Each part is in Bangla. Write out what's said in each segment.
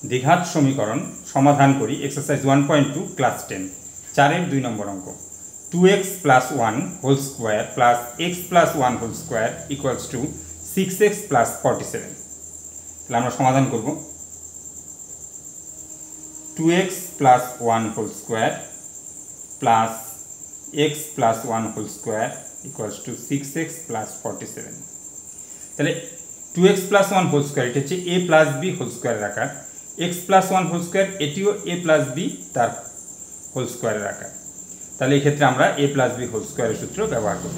দ্বিঘাত সমীকরণ সমাধান করি এক্সারসাইজ 1.2 ক্লাস 10 4 2 নম্বর অঙ্ক 2x plus 1 whole square plus x plus 1 whole square equals to 6x plus 47 তাহলে আমরা সমাধান করব 2x plus 1 whole square plus x plus 1 whole square equals to 6x plus 47 তাহলে 2x plus 1 whole square এটা হচ্ছে a plus b whole square আকার x plus 1 whole square এটিও a plus b তার whole square আকার তাহলে এই ক্ষেত্রে আমরা a plus b whole square এর সূত্র ব্যবহার করব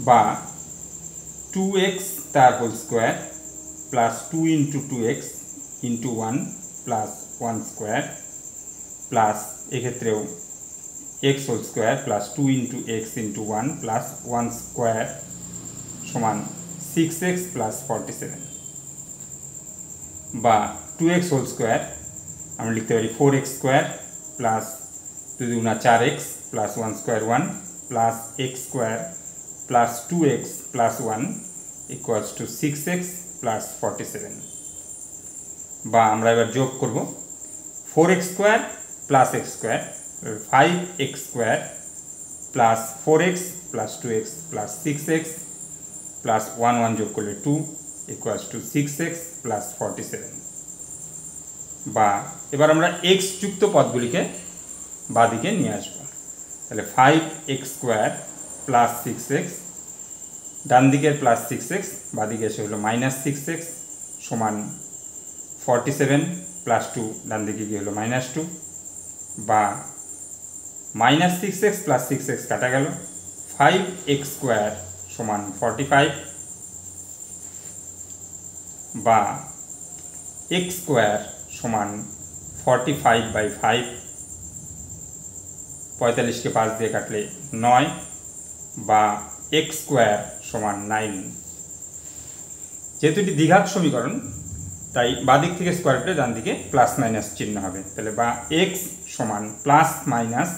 বা 2x তার whole square plus 2 into 2x into 1 plus 1 square plus এই ক্ষেত্রেও x whole square plus 2 into x into 1 plus 1 square সমান 6x plus 47 বা 2x whole square আমরা লিখতে পারি 4x square plus 2 দুগুণা 4x plus 1 square 1 plus x square plus 2x plus 1 equals to 6x plus 47 বা আমরা এবার যোগ করব 4x square plus x square 5x square plus 4x plus 2x plus 6x plus 1 1 যোগ করলে 2 equals to 6x plus 47 বা এবার আমরা x যুক্ত পদগুলিকে বাঁদিকে নিয়ে আসব তাহলে 5x square plus 6x ডান দিকের প্লাস 6x বাঁদিকে এসে হলো মাইনাস 6x সমান 47 প্লাস 2 ডান দিকে গিয়ে হলো মাইনাস 2 বা মাইনাস 6x প্লাস 6x কাটা গেল 5x স্কোয়ার সমান 45 বা x স্কোয়ার সমান 45 বাই 5 45কে 5 দিয়ে কাটলে 9 বা x স্কোয়ার সমান 9 যেহেতু এটি দ্বিঘাত সমীকরণ তাই বাদিক থেকে স্কোয়ার রুটে ডান দিকে প্লাস মাইনাস চিহ্ন হবে তাহলে বা x সমান প্লাস মাইনাস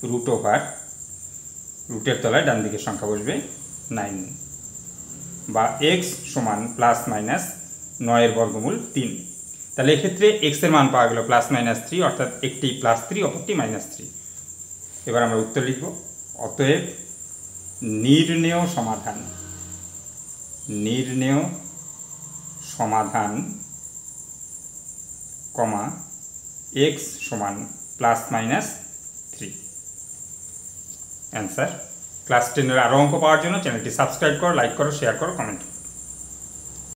রুট ওভার রুটের তলায় ডান দিকে সংখ্যা বসবে 9 বা x সমান প্লাস মাইনাস 9 এর বর্গমূল 3 তাহলে এক্ষেত্রে x এর মান পাওয়া গেল প্লাস মাইনাস 3 অর্থাৎ একটি প্লাস 3 অপরটি মাইনাস 3 এবার আমরা উত্তর লিখব অতএব নির্ণেয় সমাধান কমা x সমান প্লাস মাইনাস 3 অ্যান্সার ক্লাস 10 এর আরো অঙ্ক পাওয়ার জন্য চ্যানেলটি সাবস্ক্রাইব করো লাইক করো শেয়ার করো কমেন্ট